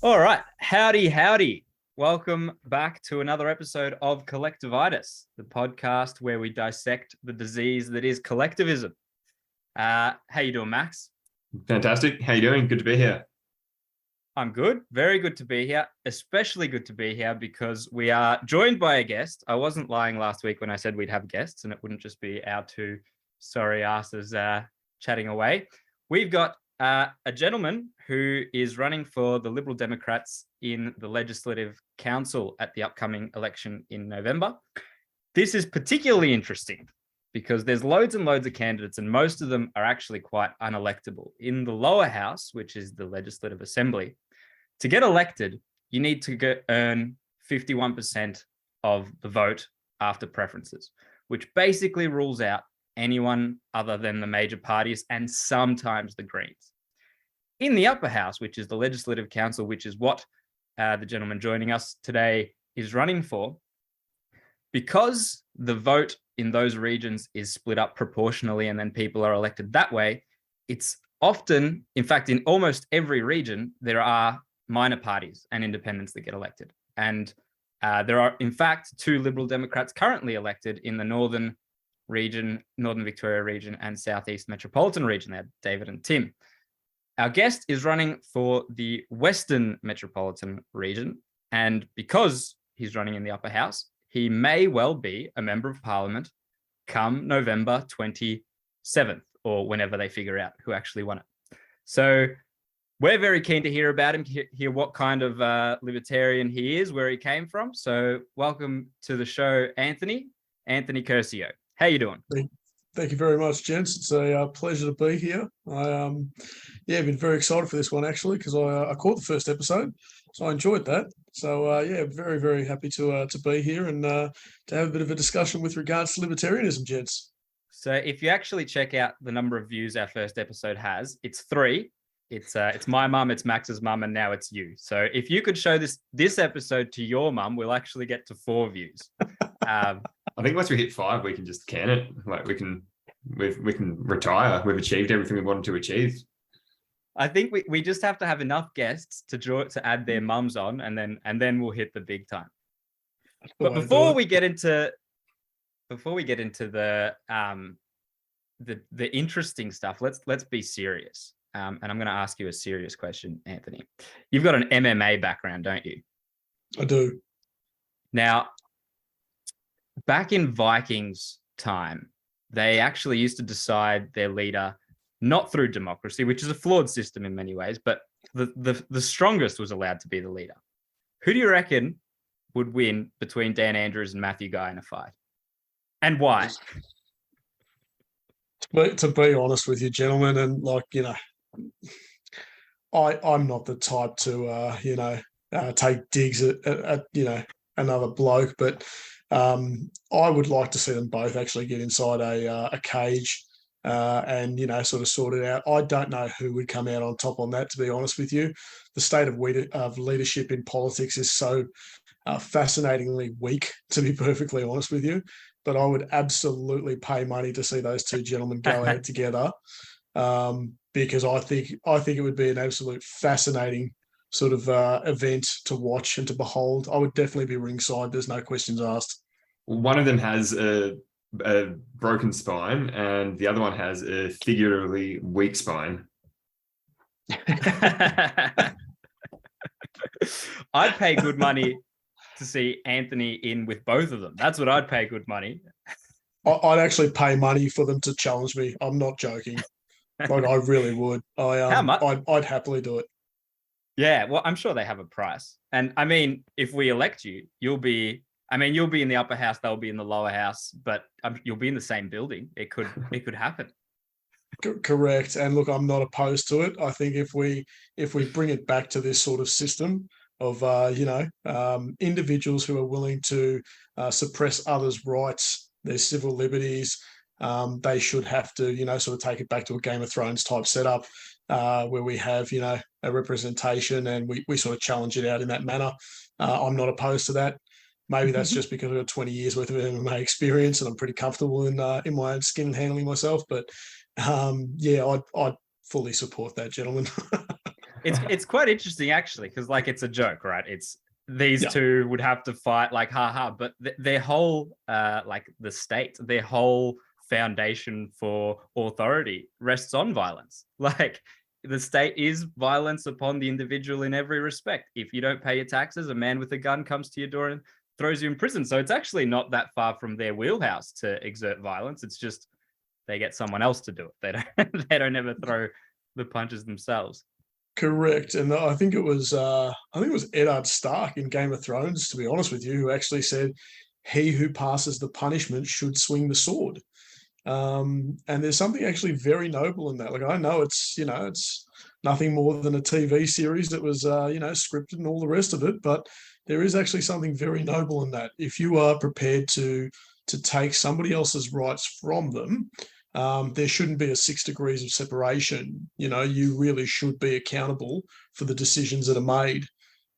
All right. Howdy, howdy. Welcome back to another episode of Collectivitis, the podcast where we dissect the disease that is collectivism. How you doing, Max? Fantastic. How you doing? Good to be here. I'm good. Very good to be here. Especially good to be here because we are joined by a guest. I wasn't lying last week when I said we'd have guests and it wouldn't just be our two sorry asses chatting away. We've got a gentleman who is running for the Liberal Democrats in the Legislative Council at the upcoming election in November. This is particularly interesting because there's loads and loads of candidates and most of them are actually quite unelectable. In the lower house, which is the Legislative Assembly, to get elected, you need to earn 51% of the vote after preferences, which basically rules out anyone other than the major parties and sometimes the Greens. In the upper house, which is the Legislative Council, which is what the gentleman joining us today is running for, because the vote in those regions is split up proportionally and then people are elected that way, it's often, in fact, in almost every region, there are minor parties and independents that get elected. And there are, in fact, two Liberal Democrats currently elected in the Northern region, Northern Victoria region, and Southeast Metropolitan region. They're David and Tim. Our guest is running for the Western Metropolitan region, and because he's running in the upper house, he may well be a member of Parliament come November 27th, or whenever they figure out who actually won it. So we're very keen to hear about him, hear what kind of libertarian he is, where he came from. So welcome to the show, Anthony Curcio. How you doing? Thank you very much, gents. It's a pleasure to be here. I've been very excited for this one actually because I caught the first episode, so I enjoyed that. So very very happy to be here and to have a bit of a discussion with regards to libertarianism, gents. So if you actually check out the number of views our first episode has, it's 3. It's my mum, it's Max's mum, and now it's you. So if you could show this episode to your mum, we'll actually get to 4 views. I think once we hit 5, we can just can it. Like we can retire. We've achieved everything we wanted to achieve. I think we just have to have enough guests to add their mums on, and then we'll hit the big time. But before we get into the interesting stuff, let's be serious. And I'm going to ask you a serious question, Anthony. You've got an MMA background, don't you? I do. Now, back in Vikings time, they actually used to decide their leader not through democracy, which is a flawed system in many ways, but the strongest was allowed to be the leader. Who do you reckon would win between Dan Andrews and Matthew Guy in a fight? And why? To be honest with you, gentlemen, and I'm not the type to take digs at another bloke, but I would like to see them both actually get inside a cage and sort of sort it out. I don't know who would come out on top on that, to be honest with you. The state of leadership in politics is so fascinatingly weak, to be perfectly honest with you. But I would absolutely pay money to see those two gentlemen go out together, because I think it would be an absolute fascinating sort of event to watch and to behold. I would definitely be ringside. There's no questions asked. One of them has a broken spine, and the other one has a figuratively weak spine. I'd pay good money to see Anthony in with both of them. That's what I'd pay good money. I'd actually pay money for them to challenge me. I'm not joking. Like I really would. How much? I'd happily do it. Yeah, well, I'm sure they have a price. And I mean, if we elect you, you'll be in the upper house, they'll be in the lower house, but you'll be in the same building. It could happen. Correct. And look, I'm not opposed to it. I think if we bring it back to this sort of system of individuals who are willing to suppress others' rights, their civil liberties, they should have to sort of take it back to a Game of Thrones type setup, where we have a representation and we sort of challenge it out in that manner. I'm not opposed to that. Maybe that's just because I've got 20 years worth of MMA experience and I'm pretty comfortable in my own skin and handling myself. But I'd fully support that, gentlemen. It's quite interesting actually, because like it's a joke, right? It's these Yeah. two would have to fight like haha, but their whole like the state, their whole foundation for authority rests on violence. Like the state is violence upon the individual in every respect. If you don't pay your taxes, a man with a gun comes to your door and throws you in prison. So it's actually not that far from their wheelhouse to exert violence. It's just they get someone else to do it. They don't ever throw the punches themselves. Correct, and I think it was Eddard Stark in Game of Thrones, to be honest with you, who actually said, "He who passes the punishment should swing the sword." And there's something actually very noble in that. Like I know it's nothing more than a TV series that was scripted and all the rest of it, but there is actually something very noble in that. If you are prepared to take somebody else's rights from them, there shouldn't be a 6 degrees of separation. You really should be accountable for the decisions that are made.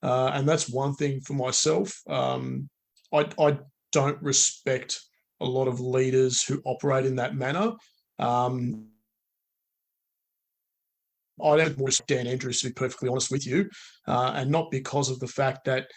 And that's one thing for myself. I don't respect a lot of leaders who operate in that manner. I don't more Dan Andrews, to be perfectly honest with you, and not because of the fact that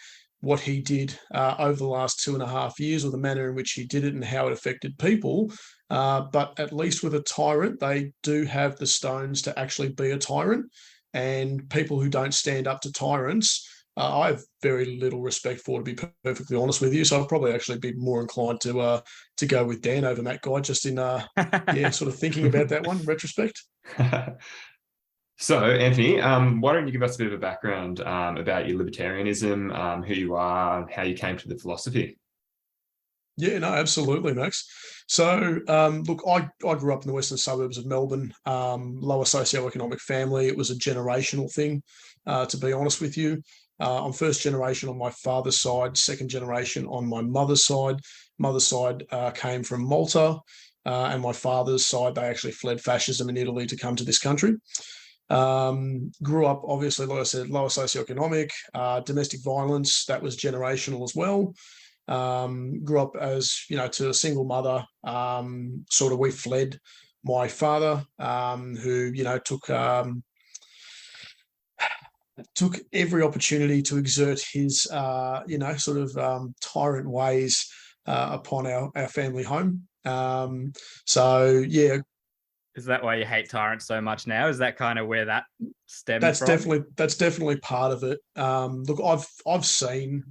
what he did over the last 2.5 years, or the manner in which he did it and how it affected people. But at least with a tyrant, they do have the stones to actually be a tyrant. And people who don't stand up to tyrants, I have very little respect for, to be perfectly honest with you. So I'd probably actually be more inclined to go with Dan over Matt Guy, just in sort of thinking about that one in retrospect. So, Anthony, why don't you give us a bit of a background about your libertarianism, who you are, how you came to the philosophy? Yeah, no, absolutely, Max. So, look, I grew up in the western suburbs of Melbourne, lower socioeconomic family. It was a generational thing, to be honest with you. I'm first generation on my father's side, second generation on my mother's side. Mother's side came from Malta, and my father's side, they actually fled fascism in Italy to come to this country. Grew up, obviously, like I said, lower socioeconomic, domestic violence, that was generational as well. Grew up as, to a single mother. Sort of we fled my father, who, took every opportunity to exert his, tyrant ways upon our family home. So, yeah. Is that why you hate tyrants so much now? Is that kind of where that stems from? That's definitely part of it. Look, I've seen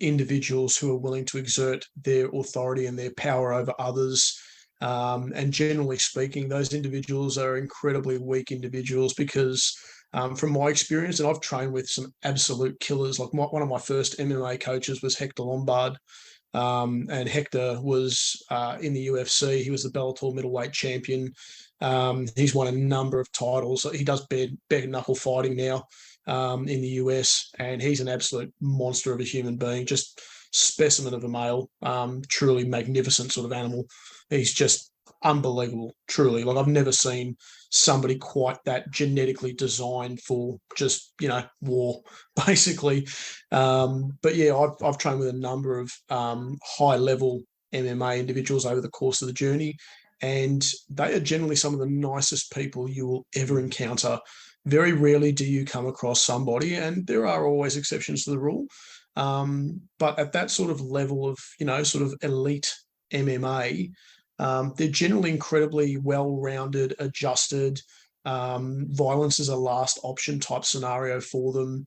individuals who are willing to exert their authority and their power over others. And generally speaking, those individuals are incredibly weak individuals because, from my experience, and I've trained with some absolute killers. Like one of my first MMA coaches was Hector Lombard. And Hector was in the UFC. He was the Bellator middleweight champion. He's won a number of titles. He does bare knuckle fighting now in the US, and he's an absolute monster of a human being, just specimen of a male, truly magnificent sort of animal. He's just unbelievable, truly. Like I've never seen somebody quite that genetically designed for just, war, basically. But yeah, I've trained with a number of high level MMA individuals over the course of the journey, and they are generally some of the nicest people you will ever encounter. Very rarely do you come across somebody, and there are always exceptions to the rule. But at that sort of level of, sort of elite MMA, they're generally incredibly well-rounded, adjusted. Violence is a last option type scenario for them.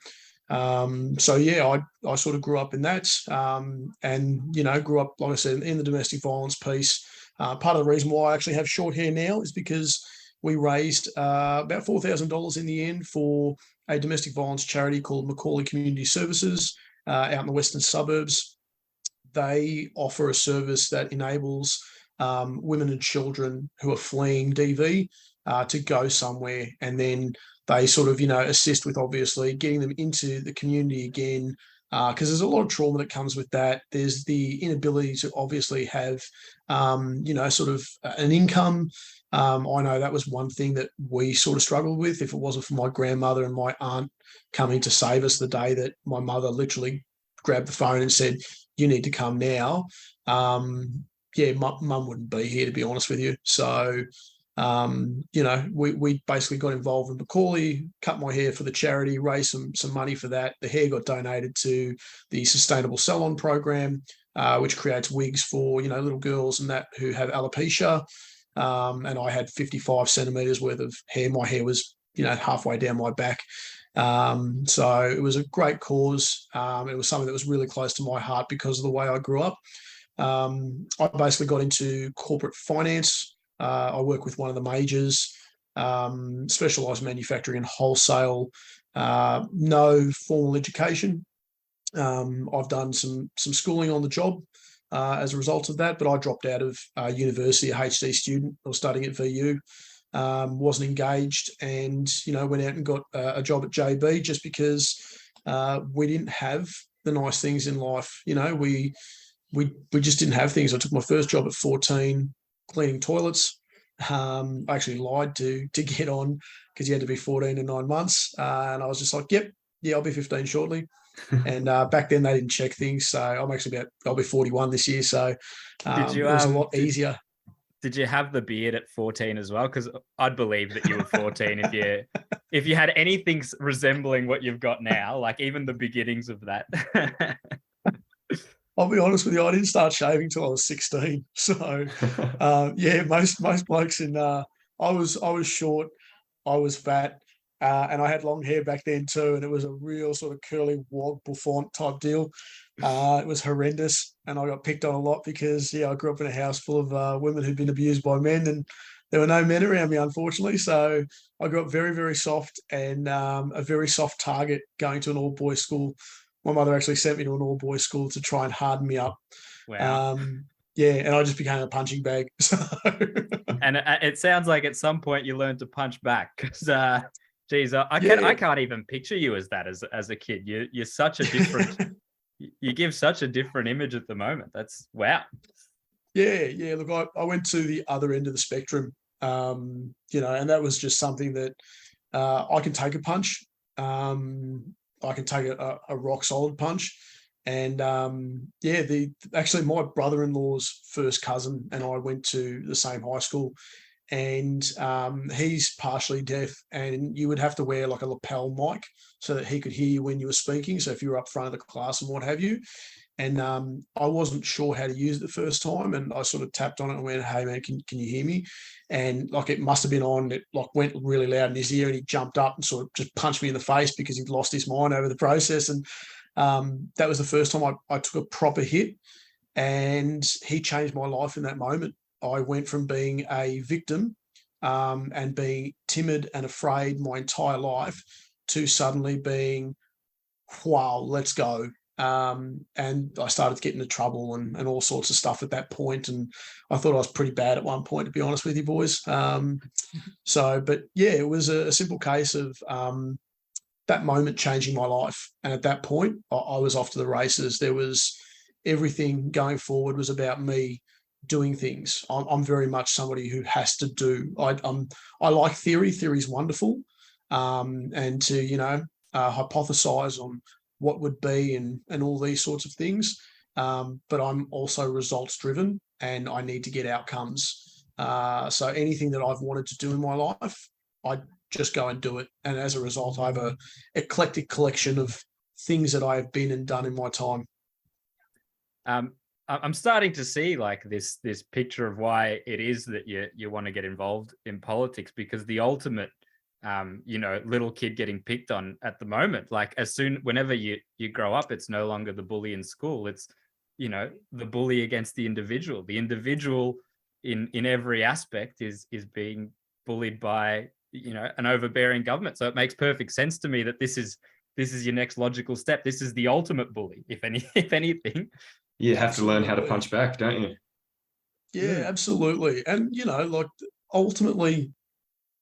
So yeah, I sort of grew up in that, and grew up, like I said, in the domestic violence piece. Part of the reason why I actually have short hair now is because we raised about $4,000 in the end for a domestic violence charity called Macaulay Community Services out in the western suburbs. They offer a service that enables women and children who are fleeing DV to go somewhere, and then they sort of, assist with obviously getting them into the community again, because there's a lot of trauma that comes with that. There's the inability to obviously have, sort of an income. I know that was one thing that we sort of struggled with. If it wasn't for my grandmother and my aunt coming to save us the day that my mother literally grabbed the phone and said, "You need to come now." Mum wouldn't be here, to be honest with you. So We basically got involved in Macaulay, cut my hair for the charity, raised some money for that. The hair got donated to the Sustainable Salon Program, which creates wigs for little girls and that who have alopecia. And I had 55 centimeters worth of hair. My hair was halfway down my back. So it was a great cause. It was something that was really close to my heart because of the way I grew up. I basically got into corporate finance. I work with one of the majors, specialised manufacturing and wholesale, no formal education. I've done some schooling on the job as a result of that, but I dropped out of university, a HD student. I was studying at VU, wasn't engaged, and went out and got a job at JB just because we didn't have the nice things in life. We just didn't have things. I took my first job at 14, cleaning toilets. I actually lied to get on because you had to be 14 in 9 months, and I was just like, "Yep, yeah, I'll be 15 shortly." And back then they didn't check things, so I'll be 41 this year. So it was a lot easier. Did you have the beard at 14 as well? Because I'd believe that you were 14 if you had anything resembling what you've got now, like even the beginnings of that. I'll be honest with you, I didn't start shaving till I was 16. So most blokes I was short, I was fat, and I had long hair back then too, and it was a real sort of curly wog bouffant type deal. It was horrendous, and I got picked on a lot because I grew up in a house full of women who'd been abused by men, and there were no men around me, unfortunately. So I grew up very, very soft and a very soft target going to an all-boys school. My mother actually sent me to an all-boys school to try and harden me up. Wow. And I just became a punching bag. So. And it sounds like at some point you learned to punch back because, I can't even picture you as that as a kid. You're such a different. You give such a different image at the moment. That's wow. Yeah. Look, I went to the other end of the spectrum, and that was just something that I can take a punch. I can take a rock solid punch. And actually my brother-in-law's first cousin and I went to the same high school, and he's partially deaf, and you would have to wear like a lapel mic so that he could hear you when you were speaking. So if you were up front of the class and what have you. And I wasn't sure how to use it the first time, and I sort of tapped on it and went, "Hey man, can you hear me?" And like it must have been on. It like went really loud in his ear, and he jumped up and sort of just punched me in the face because he'd lost his mind over the process. And that was the first time I took a proper hit, and he changed my life in that moment. I went from being a victim and being timid and afraid my entire life to suddenly being, wow, let's go. And I started getting into trouble and all sorts of stuff at that point. And I thought I was pretty bad at one point, to be honest with you boys. But it was a simple case of that moment changing my life. And at that point, I was off to the races. There was everything going forward was about me doing things. I'm very much somebody who has to do. I like theory. Theory is wonderful. And to, hypothesize on what would be and all these sorts of things. But I'm also results driven, and I need to get outcomes. So anything that I've wanted to do in my life, I just go and do it. And as a result, I have a eclectic collection of things that I have been and done in my time. I'm starting to see like this picture of why it is that you want to get involved in politics, because the ultimate little kid getting picked on at the moment, like whenever you grow up, it's no longer the bully in school. It's, the bully against the individual. The individual in every aspect is being bullied by, an overbearing government. So it makes perfect sense to me that this is your next logical step. This is the ultimate bully, if anything. You have to learn how to punch back, don't you? Yeah, absolutely. And, like ultimately,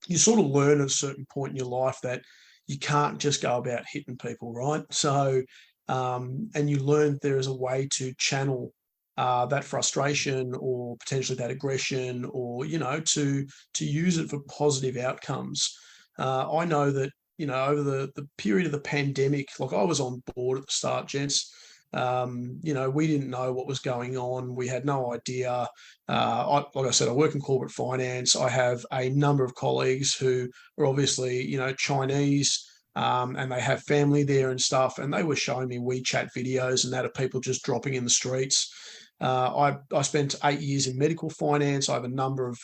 you sort of learn at a certain point in your life that you can't just go about hitting people, right? So, and you learn there is a way to channel that frustration or potentially that aggression, or to use it for positive outcomes. I know that over the period of the pandemic, like I was on board at the start, gents. We didn't know what was going on. We had no idea. Like I said, I work in corporate finance. I have a number of colleagues who are obviously, Chinese, and they have family there and stuff. And they were showing me WeChat videos and that of people just dropping in the streets. I spent 8 years in medical finance. I have a number of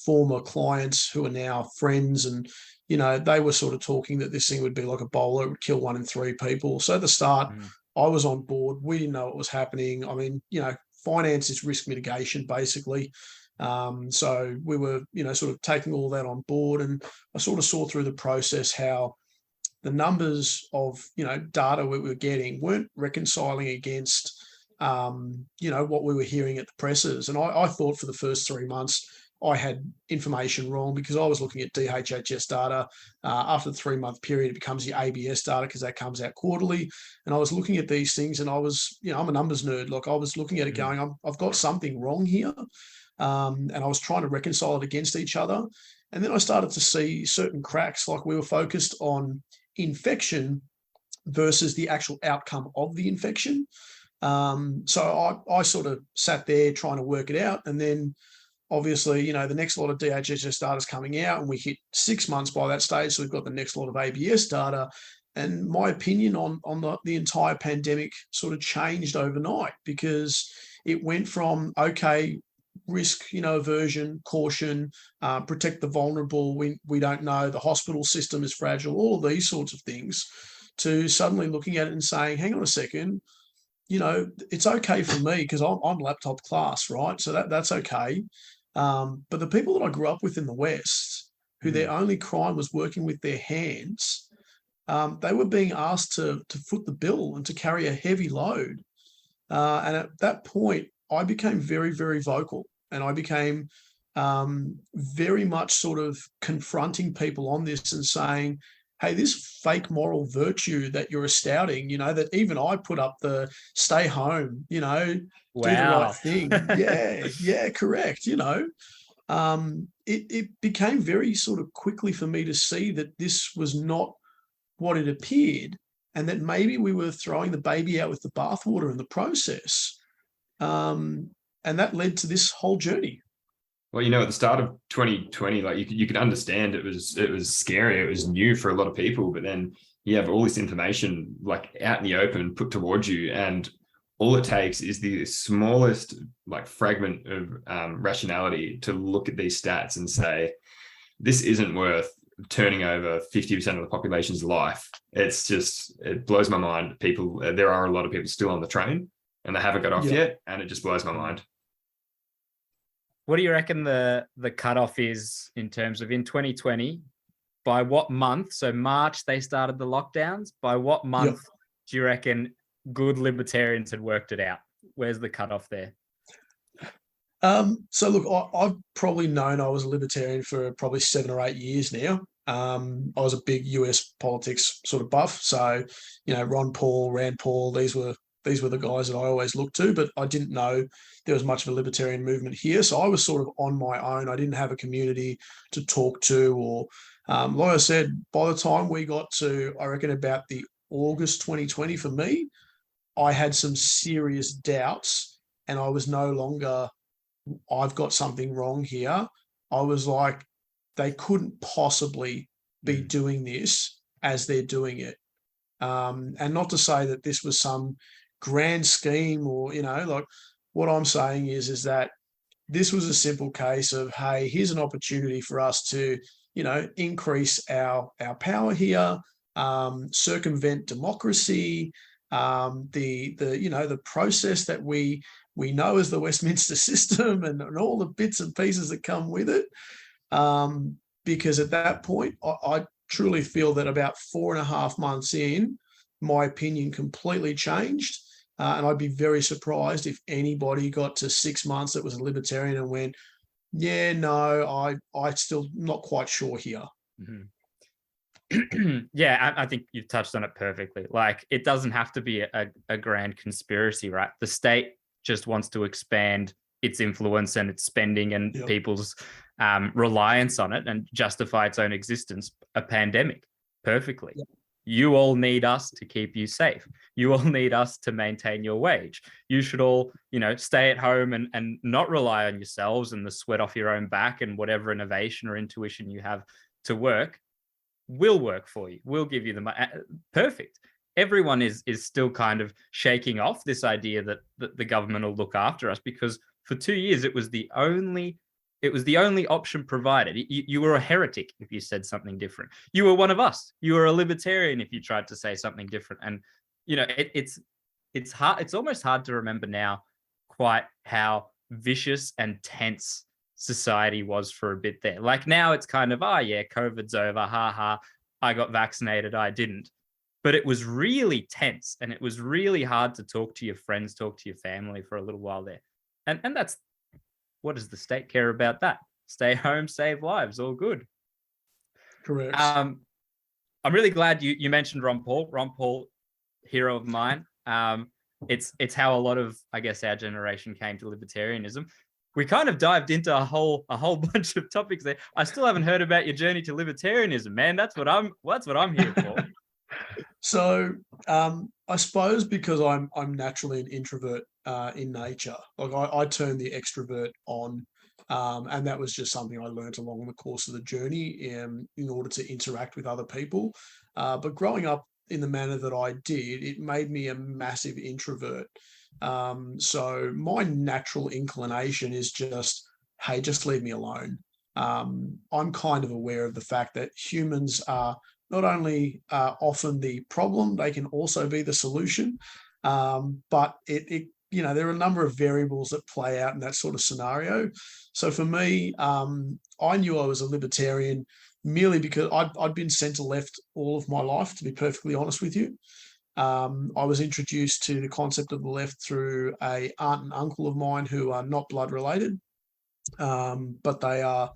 former clients who are now friends, and they were sort of talking that this thing would be like Ebola. It would kill 1 in 3 people. So at the start, I was on board. We didn't know what was happening. I mean, finance is risk mitigation, basically. So we were, sort of taking all that on board, and I sort of saw through the process how the numbers of, data we were getting weren't reconciling against, what we were hearing at the presses. And I thought for the first 3 months, I had information wrong because I was looking at DHHS data. After the 3-month period, it becomes the ABS data because that comes out quarterly. And I was looking at these things, and I was, I'm a numbers nerd. Like, I was looking at it going, I've got something wrong here. And I was trying to reconcile it against each other. And then I started to see certain cracks, like we were focused on infection versus the actual outcome of the infection. So I sort of sat there trying to work it out. And then obviously, the next lot of DHHS data is coming out, and we hit 6 months by that stage. So we've got the next lot of ABS data. And my opinion on the entire pandemic sort of changed overnight, because it went from, okay, risk, aversion, caution, protect the vulnerable. We don't know, the hospital system is fragile, all of these sorts of things, to suddenly looking at it and saying, hang on a second, it's okay for me because I'm laptop class, right? So that's okay. But the people that I grew up with in the West, who their only crime was working with their hands, they were being asked to foot the bill and to carry a heavy load. And at that point, I became very, very vocal, and I became very much sort of confronting people on this and saying, hey, this fake moral virtue that you're espousing, that even I put up the stay home, do the right thing. Yeah, correct. It became very sort of quickly for me to see that this was not what it appeared, and that maybe we were throwing the baby out with the bathwater in the process. And that led to this whole journey. Well, at the start of 2020, like you could understand it was scary. It was new for a lot of people, but then you have all this information like out in the open put towards you, and all it takes is the smallest like fragment of rationality to look at these stats and say, this isn't worth turning over 50% of the population's life. It blows my mind. There are a lot of people still on the train and they haven't got off yet, and it just blows my mind. What do you reckon the cutoff is in terms of in 2020? By what month? So March, they started the lockdowns. By what month do you reckon good libertarians had worked it out? Where's the cutoff there? So look, I've probably known I was a libertarian for probably 7 or 8 years now. I was a big US politics sort of buff. So, Ron Paul, Rand Paul, these were the guys that I always looked to, but I didn't know there was much of a libertarian movement here. So I was sort of on my own. I didn't have a community to talk to, or like I said, by the time we got to, I reckon about the August 2020 for me, I had some serious doubts, and I was no longer, I've got something wrong here. I was like, they couldn't possibly be doing this as they're doing it. And not to say that this was some grand scheme or, like what I'm saying is that this was a simple case of, hey, here's an opportunity for us to, increase our power here, circumvent democracy, the process that we know as the Westminster system, and all the bits and pieces that come with it. Because at that point, I truly feel that about 4.5 months in, my opinion completely changed. And I'd be very surprised if anybody got to 6 months that was a libertarian and went, yeah, no, I still not quite sure here. Mm-hmm. Yeah, I think you've touched on it perfectly. Like, it doesn't have to be a grand conspiracy, right? The state just wants to expand its influence and its spending and people's reliance on it and justify its own existence. A pandemic, perfectly. you all need us to keep you safe. You all need us to maintain your wage. You should all, stay at home and not rely on yourselves and the sweat off your own back, and whatever innovation or intuition you have to work will work for you. We'll give you the money. Perfect. Everyone is still kind of shaking off this idea that the government will look after us, because for 2 years it was the only option provided. You were a heretic if you said something different. You were one of us. You were a libertarian if you tried to say something different. And it's hard. It's almost hard to remember now quite how vicious and tense society was for a bit there. Like now it's kind of, COVID's over. Ha ha. I got vaccinated. I didn't. But it was really tense, and it was really hard to talk to your friends, talk to your family for a little while there. And that's, what does the state care about that? Stay home, save lives, all good. Correct. I'm really glad you mentioned Ron Paul. Ron Paul, hero of mine. It's how a lot of, I guess, our generation came to libertarianism. We kind of dived into a whole bunch of topics there. I still haven't heard about your journey to libertarianism, man. That's what I'm here for. So I suppose because I'm naturally an introvert in nature, like I turned the extrovert on, and that was just something I learned along the course of the journey in order to interact with other people. But growing up in the manner that I did, it made me a massive introvert. So my natural inclination is just, hey, just leave me alone. I'm kind of aware of the fact that humans are not only often the problem, they can also be the solution. But there are a number of variables that play out in that sort of scenario. So for me, I knew I was a libertarian merely because I'd been centre left all of my life, to be perfectly honest with you. I was introduced to the concept of the left through an aunt and uncle of mine who are not blood related, but they are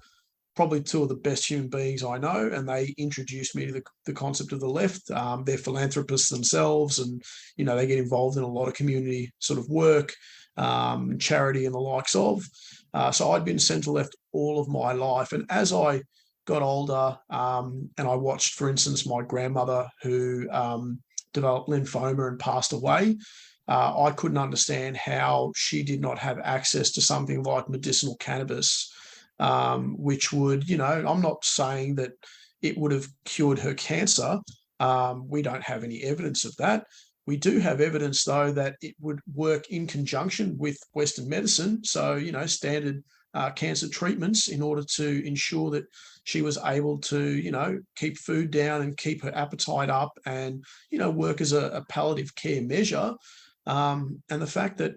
probably two of the best human beings I know, and they introduced me to the concept of the left. They're philanthropists themselves, and they get involved in a lot of community sort of work, charity and the likes of. So I'd been centre left all of my life, and as I got older, and I watched, for instance, my grandmother who developed lymphoma and passed away, I couldn't understand how she did not have access to something like medicinal cannabis, which would, I'm not saying that it would have cured her cancer. We don't have any evidence of that. We do have evidence, though, that it would work in conjunction with Western medicine. So, standard cancer treatments in order to ensure that she was able to, keep food down and keep her appetite up and, work as a palliative care measure. And the fact that,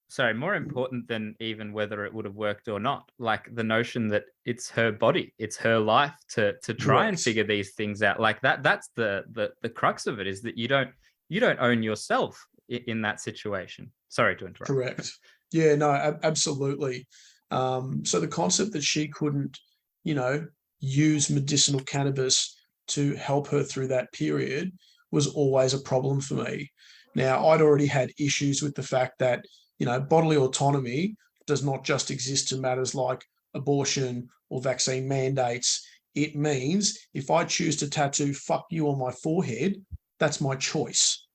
sorry, more important than even whether it would have worked or not, like the notion that it's her body, it's her life to try and figure these things out. Like that's the crux of it, is that you don't own yourself in that situation. Sorry to interrupt. Correct. Yeah, no, absolutely. So the concept that she couldn't, use medicinal cannabis to help her through that period was always a problem for me. Now, I'd already had issues with the fact that, bodily autonomy does not just exist to matters like abortion or vaccine mandates. It means if I choose to tattoo "fuck you" on my forehead, that's my choice.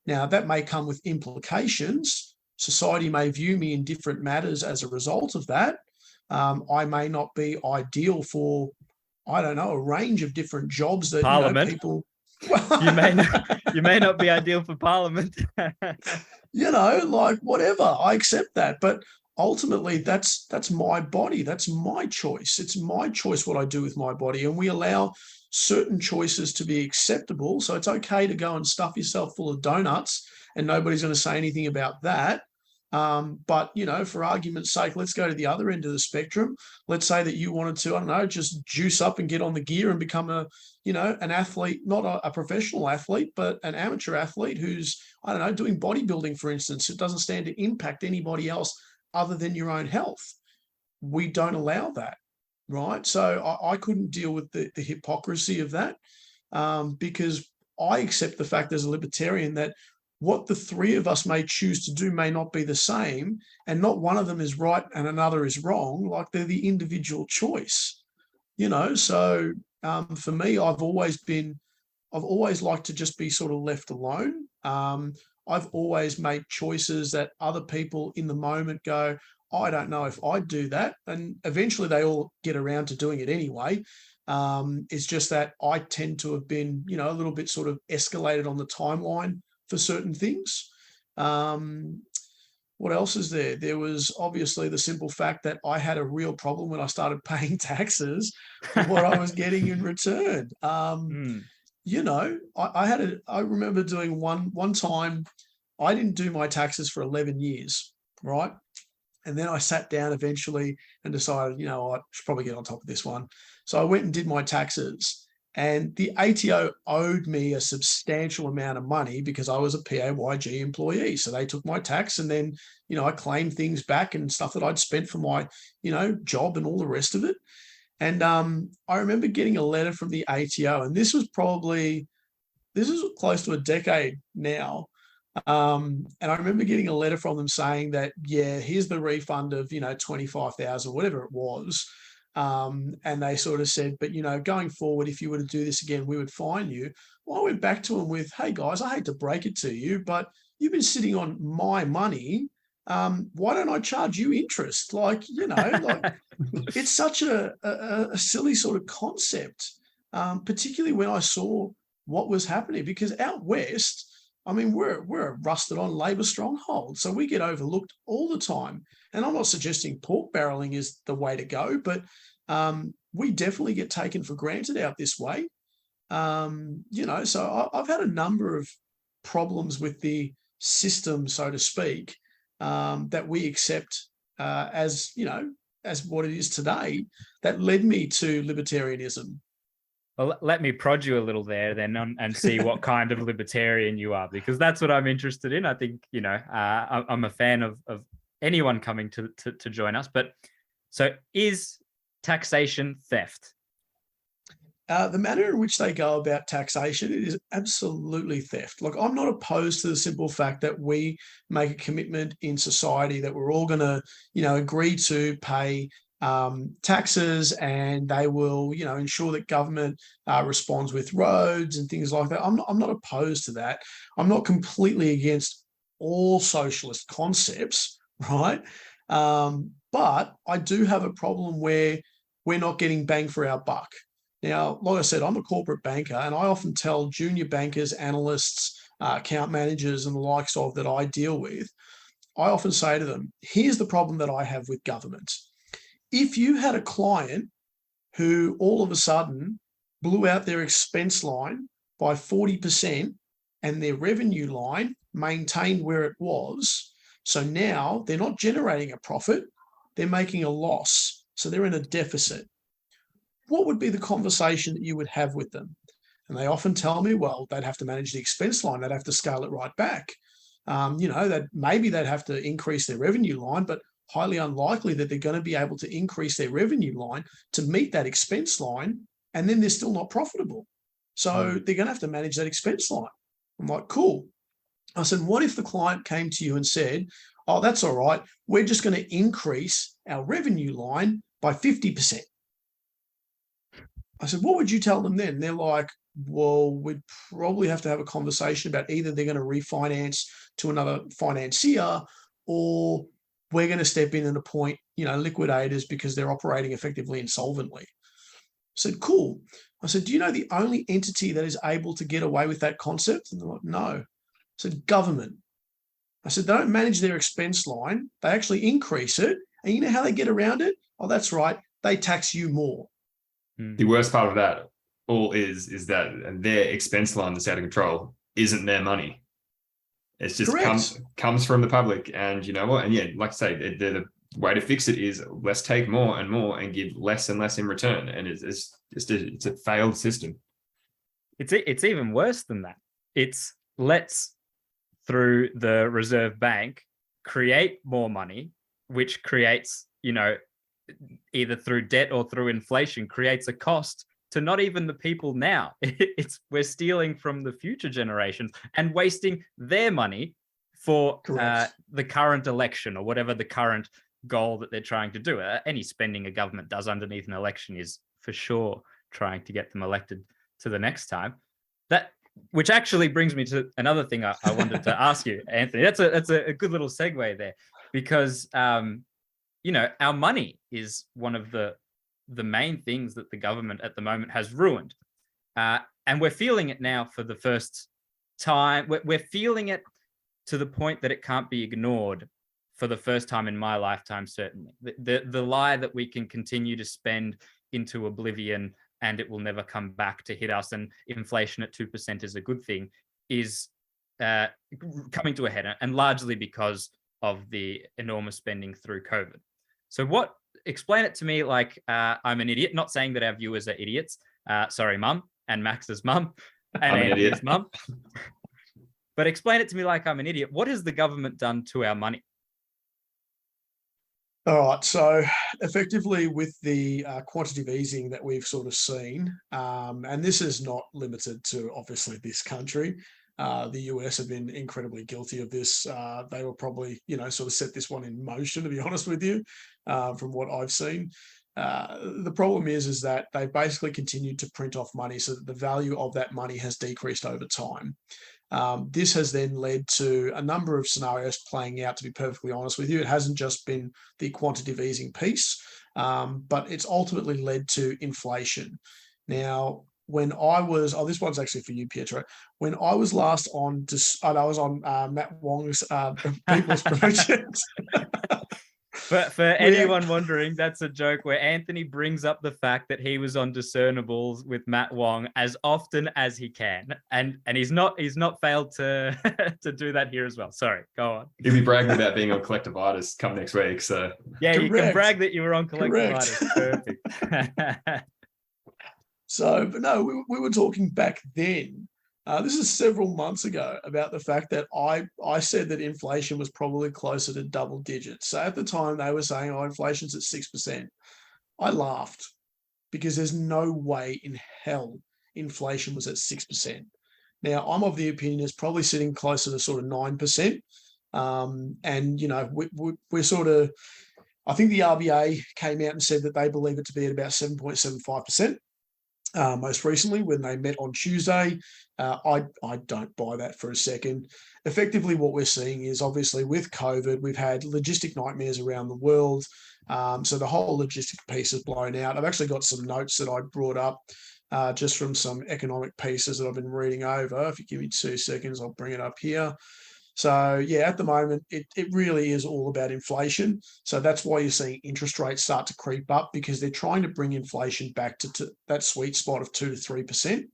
Now, that may come with implications. Society may view me in different matters as a result of that. I may not be ideal for, I don't know, a range of different jobs that Parliament. People. You may not be ideal for Parliament. Like whatever. I accept that, but ultimately, that's my body. That's my choice. It's my choice what I do with my body, and we allow certain choices to be acceptable. So it's okay to go and stuff yourself full of donuts, and nobody's going to say anything about that. But, for argument's sake, let's go to the other end of the spectrum. Let's say that you wanted to, I don't know, just juice up and get on the gear and become an athlete, not a professional athlete, but an amateur athlete who's, I don't know, doing bodybuilding, for instance. It doesn't stand to impact anybody else other than your own health. We don't allow that, right? So I couldn't deal with the hypocrisy of that, because I accept the fact as a libertarian that what the three of us may choose to do may not be the same, and not one of them is right and another is wrong. Like, they're the individual choice, So for me, I've always been I've always liked to just be sort of left alone. I've always made choices that other people in the moment go, I don't know if I'd do that. And eventually they all get around to doing it anyway. It's just that I tend to have been, a little bit sort of escalated on the timeline for certain things. What else is there? There was obviously the simple fact that I had a real problem when I started paying taxes for what I was getting in return. I remember doing one time, I didn't do my taxes for 11 years, right? And then I sat down eventually and decided, I should probably get on top of this one. So I went and did my taxes, and the ATO owed me a substantial amount of money because I was a PAYG employee. So they took my tax, and then, I claimed things back and stuff that I'd spent for my, job and all the rest of it. And I remember getting a letter from the ATO, and this is close to a decade now. And I remember getting a letter from them saying that, yeah, here's the refund of, 25,000, whatever it was. And they sort of said, but, going forward, if you were to do this again, we would fine you. Well, I went back to them with, hey guys, I hate to break it to you, but you've been sitting on my money. Why don't I charge you interest? It's such a silly sort of concept, particularly when I saw what was happening, because out west, I mean, we're a rusted on Labor stronghold, so we get overlooked all the time. And I'm not suggesting pork barreling is the way to go, but we definitely get taken for granted out this way. So I've had a number of problems with the system, so to speak, that we accept as what it is today, that led me to libertarianism. Well, let me prod you a little there then and see what kind of libertarian you are, because that's what I'm interested in. I think, I'm a fan of anyone coming to join us. But so is taxation theft? The manner in which they go about taxation, it is absolutely theft. Like, I'm not opposed to the simple fact that we make a commitment in society that we're all going to, agree to pay taxes, and they will, ensure that government responds with roads and things like that. I'm not opposed to that. I'm not completely against all socialist concepts, right? But I do have a problem where we're not getting bang for our buck. Now, like I said, I'm a corporate banker, and I often tell junior bankers, analysts, account managers, and the likes of that I deal with, I often say to them, here's the problem that I have with government. If you had a client who all of a sudden blew out their expense line by 40% and their revenue line maintained where it was, so now they're not generating a profit, they're making a loss, so they're in a deficit, what would be the conversation that you would have with them? And they often tell me, well, they'd have to manage the expense line, they'd have to scale it right back. That maybe they'd have to increase their revenue line, but highly unlikely that they're going to be able to increase their revenue line to meet that expense line, and then they're still not profitable. So they're going to have to manage that expense line. I'm like, cool. I said, what if the client came to you and said, oh, that's all right, we're just going to increase our revenue line by 50%. I said, what would you tell them then? They're like, well, we'd probably have to have a conversation about either they're going to refinance to another financier, or we're going to step in and appoint, liquidators because they're operating effectively insolvently. I said, cool. I said, do you know the only entity that is able to get away with that concept? And they're like, no. I said, government. I said, they don't manage their expense line. They actually increase it. And you know how they get around it? Oh, that's right. They tax you more. The worst part of that all is that their expense line that's out of control isn't their money. It's just comes from the public. And you know what? And yeah, like I say, the way to fix it is let's take more and more and give less and less in return. And it's a failed system. It's even worse than that. It's let's, through the Reserve Bank, create more money, which creates, either through debt or through inflation, creates a cost to not even the people now. We're stealing from the future generations and wasting their money for the current election or whatever the current goal that they're trying to do. Any spending a government does underneath an election is for sure trying to get them elected to the next time. that, which actually brings me to another thing I wanted to ask you, Anthony. That's a good little segue there, because our money is one of the main things that the government at the moment has ruined, and we're feeling it now for the first time. We're feeling it to the point that it can't be ignored for the first time in my lifetime, certainly. The lie that we can continue to spend into oblivion and it will never come back to hit us, and inflation at 2% is a good thing, is coming to a head, and largely because of the enormous spending through COVID. So explain it to me like I'm an idiot, not saying that our viewers are idiots. Sorry, Mum, and Max's mum, and Anthony's mum. But explain it to me like I'm an idiot. What has the government done to our money? All right. So effectively with the quantitative easing that we've sort of seen, and this is not limited to obviously this country, the US have been incredibly guilty of this. They were probably, sort of set this one in motion, to be honest with you, from what I've seen. The problem is that they basically continued to print off money so that the value of that money has decreased over time. This has then led to a number of scenarios playing out, to be perfectly honest with you. It hasn't just been the quantitative easing piece, but it's ultimately led to inflation. Now, when I was, this one's actually for you, Pietro. When I was last on, I was on Matt Wong's People's Project. For anyone wondering, that's a joke where Anthony brings up the fact that he was on Discernibles with Matt Wong as often as he can, and he's not failed to do that here as well. Sorry, go on. You'll be bragging about being on Collectivitis come next week. So yeah, correct. You can brag that you were on Collectivitis. Perfect. So, but no, we were talking back then. This is several months ago, about the fact that I said that inflation was probably closer to double digits. So at the time they were saying, inflation's at 6%. I laughed, because there's no way in hell inflation was at 6%. Now, I'm of the opinion it's probably sitting closer to sort of 9%. And, we're sort of, I think the RBA came out and said that they believe it to be at about 7.75%. Most recently, when they met on Tuesday. I don't buy that for a second. Effectively, what we're seeing is, obviously with COVID, we've had logistic nightmares around the world. So the whole logistic piece is blown out. I've actually got some notes that I brought up just from some economic pieces that I've been reading over. If you give me 2 seconds, I'll bring it up here. So yeah, at the moment, it really is all about inflation. So that's why you're seeing interest rates start to creep up, because they're trying to bring inflation back to that sweet spot of 2 to 3%.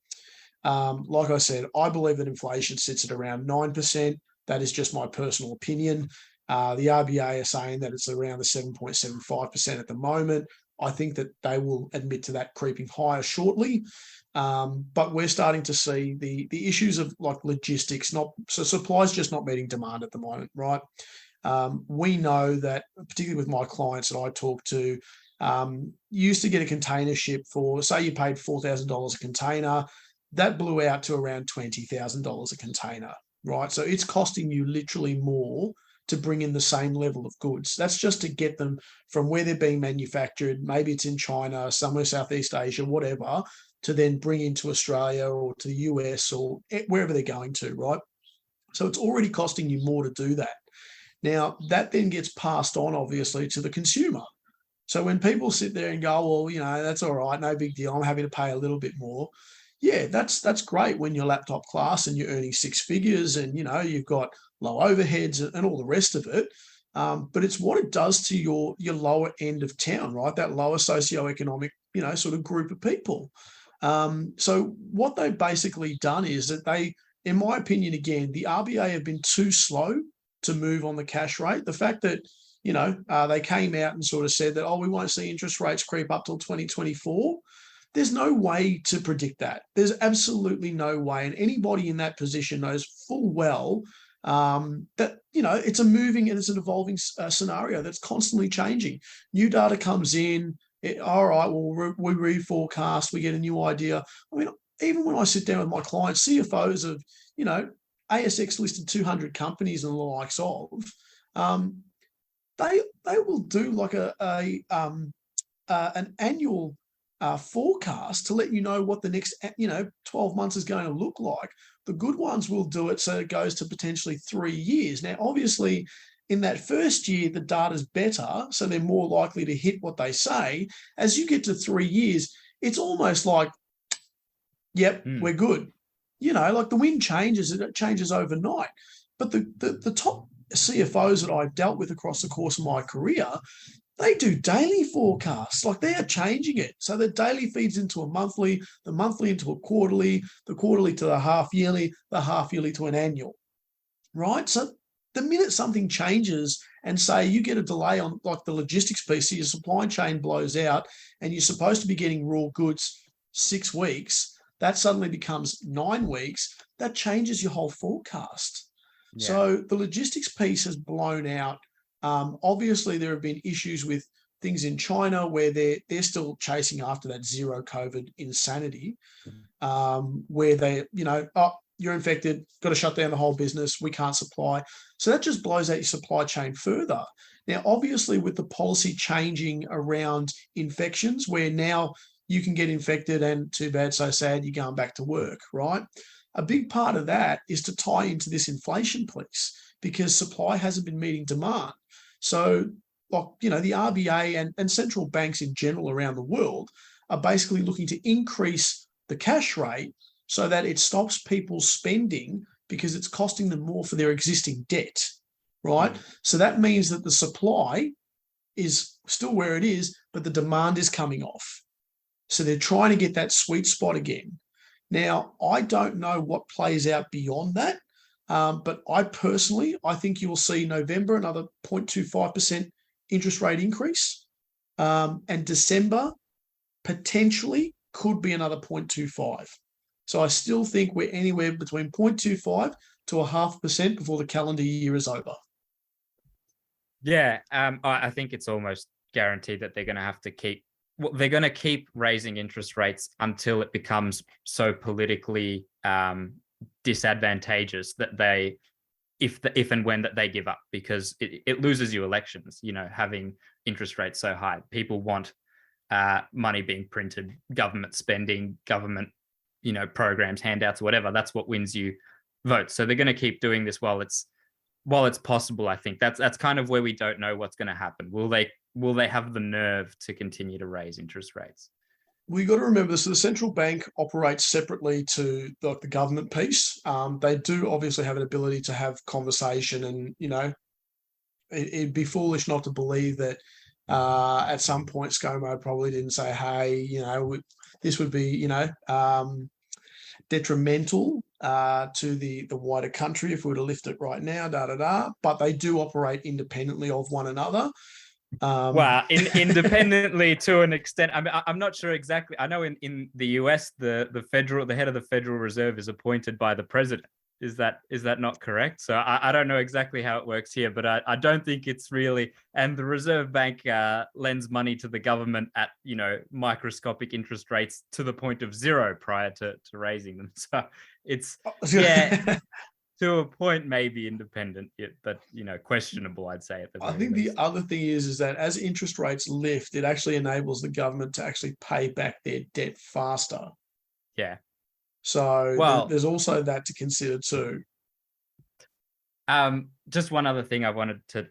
Like I said, I believe that inflation sits at around 9%. That is just my personal opinion. The RBA are saying that it's around the 7.75% at the moment. I think that they will admit to that creeping higher shortly. But we're starting to see the issues of like logistics, so supply's just not meeting demand at the moment, right? We know that, particularly with my clients that I talk to, you used to get a container ship for, say you paid $4,000 a container, that blew out to around $20,000 a container, right? So it's costing you literally more to bring in the same level of goods. That's just to get them from where they're being manufactured. Maybe it's in China, somewhere Southeast Asia, whatever, to then bring into Australia or to the US or wherever they're going to, right? So it's already costing you more to do that. Now, that then gets passed on, obviously, to the consumer. So when people sit there and go, well, that's all right, no big deal, I'm happy to pay a little bit more. Yeah, that's great when you're laptop class and you're earning 6 figures and, you've got low overheads and all the rest of it. But it's what it does to your lower end of town, right? That lower socioeconomic, sort of group of people. So what they've basically done is that they, in my opinion, again, the RBA have been too slow to move on the cash rate. The fact that, they came out and sort of said that, we won't see interest rates creep up till 2024. There's no way to predict that. There's absolutely no way. And anybody in that position knows full well that, it's a moving and it's an evolving scenario that's constantly changing. New data comes in. All right, well, we reforecast, we get a new idea. I mean, even when I sit down with my clients, CFOs of, ASX listed 200 companies and the likes of, they will do like an annual forecasts to let you know what the next 12 months is going to look like. The good ones will do it so it goes to potentially 3 years. Now, obviously, in that first year, the data's better, so they're more likely to hit what they say. As you get to 3 years, it's almost like, yep, we're good. Like the wind changes, it changes overnight. But the top CFOs that I've dealt with across the course of my career, they do daily forecasts. Like they are changing it. So the daily feeds into a monthly, the monthly into a quarterly, the quarterly to the half yearly to an annual, right? So the minute something changes and say you get a delay on like the logistics piece, so your supply chain blows out and you're supposed to be getting raw goods 6 weeks, that suddenly becomes 9 weeks, that changes your whole forecast. Yeah. So the logistics piece has blown out. Obviously, there have been issues with things in China where they're still chasing after that zero COVID insanity, where they, you're infected, got to shut down the whole business, we can't supply. So that just blows out your supply chain further. Now, obviously, with the policy changing around infections, where now you can get infected and too bad, so sad, you're going back to work, right? A big part of that is to tie into this inflation piece because supply hasn't been meeting demand. So, like, the RBA and central banks in general around the world are basically looking to increase the cash rate so that it stops people spending because it's costing them more for their existing debt, right? So that means that the supply is still where it is, but the demand is coming off. So they're trying to get that sweet spot again. Now, I don't know what plays out beyond that, but I think you will see November another 0.25% interest rate increase, and December potentially could be another 0.25. So I still think we're anywhere between 0.25 to 0.5% before the calendar year is over. Yeah, I think it's almost guaranteed that they're going to have to keep raising interest rates until it becomes so politically disadvantageous that they, if and when that they give up, because it loses you elections, having interest rates so high. People want money being printed, government spending, government, programs, handouts, whatever. That's what wins you votes. So they're going to keep doing this while it's possible. I think that's kind of where we don't know what's going to happen. Will they have the nerve to continue to raise interest rates? We got to remember this. So the central bank operates separately to the government piece. They do obviously have an ability to have conversation, and it'd be foolish not to believe that at some point ScoMo probably didn't say, hey, this would be detrimental to the wider country if we were to lift it right now, but they do operate independently of one another. Well, independently to an extent. I mean, I'm not sure exactly. I know in the US, the head of the Federal Reserve is appointed by the president. Is that not correct? So I don't know exactly how it works here, but I don't think it's really. And the Reserve Bank lends money to the government at microscopic interest rates to the point of zero prior to raising them. So it's to a point maybe independent, but questionable, I'd say. At the very least. The other thing is that as interest rates lift, it actually enables the government to actually pay back their debt faster. Yeah. So there's also that to consider too. Just one other thing I wanted to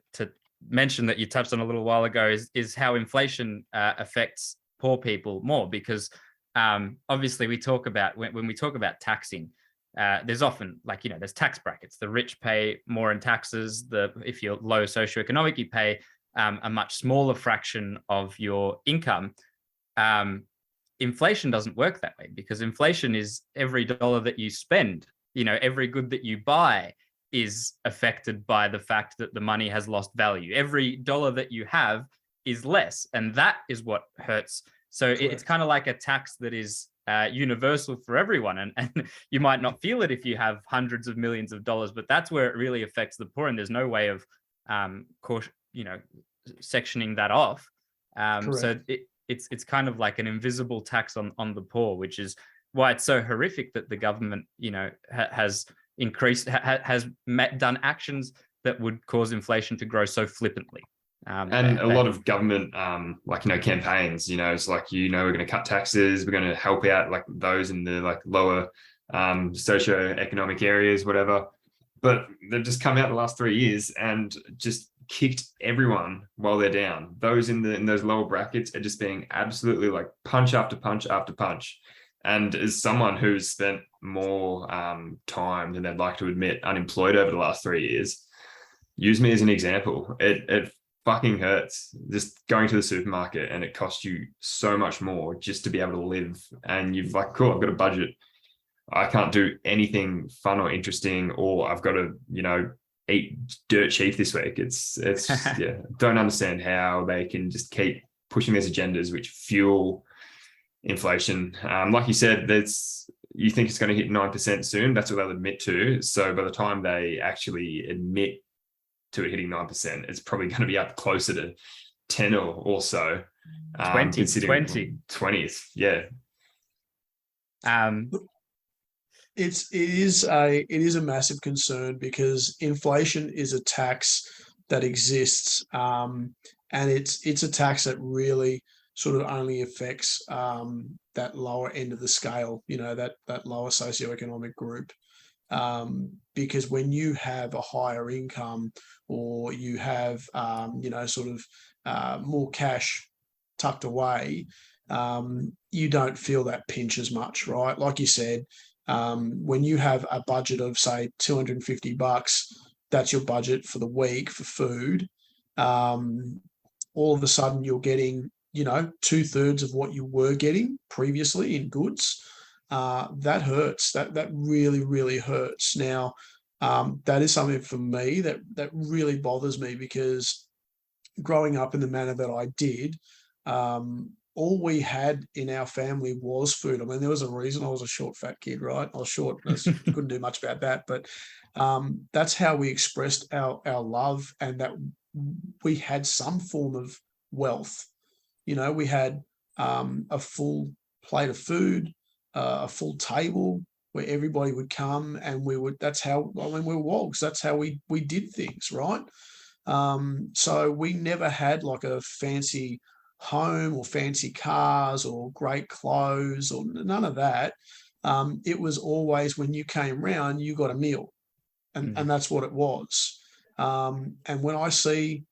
mention that you touched on a little while ago is how inflation affects poor people more, because obviously we talk about when we talk about taxing, there's often there's tax brackets. The rich pay more in taxes. If you're low socioeconomic, you pay a much smaller fraction of your income. Inflation doesn't work that way, because inflation is every dollar that you spend, every good that you buy is affected by the fact that the money has lost value. Every dollar that you have is less, and that is what hurts. So it's kind of like a tax that is universal for everyone, and you might not feel it if you have hundreds of millions of dollars, but that's where it really affects the poor, and there's no way of sectioning that off. So it's kind of like an invisible tax on the poor, which is why it's so horrific that the government has done actions that would cause inflation to grow so flippantly. And a lot of government, campaigns, it's like, we're going to cut taxes, we're going to help out like those in the like lower socioeconomic areas, whatever. But they've just come out the last 3 years and just kicked everyone while they're down. Those in those lower brackets are just being absolutely like punch after punch after punch. And as someone who's spent more time than they'd like to admit unemployed over the last 3 years, use me as an example. It fucking hurts just going to the supermarket, and it costs you so much more just to be able to live. And you've like, cool, I've got a budget. I can't do anything fun or interesting, or I've got to, eat dirt cheap this week. It's yeah, don't understand how they can just keep pushing these agendas which fuel inflation. Like you said, you think it's going to hit 9% soon. That's what they'll admit to. So by the time they actually admit to it hitting 9%, it's probably going to be up closer to 10 or so. 20. Yeah. It is a massive concern, because inflation is a tax that exists, and it's a tax that really sort of only affects that lower end of the scale, that lower socioeconomic group. Because when you have a higher income, or you have more cash tucked away, you don't feel that pinch as much, right? Like you said. When you have a budget of, say, $250, that's your budget for the week for food. All of a sudden, you're getting, 2/3 of what you were getting previously in goods. That hurts. That really, really hurts. Now, that is something for me that really bothers me, because growing up in the manner that I did, all we had in our family was food. I mean, there was a reason I was a short, fat kid, right? I was short. I couldn't do much about that. But that's how we expressed our love, and that we had some form of wealth. We had a full plate of food, a full table where everybody would come, and we were wogs. That's how we did things, right? So we never had like a fancy home or fancy cars or great clothes or none of that. It was always, when you came round, you got a meal, and that's what it was. And when I see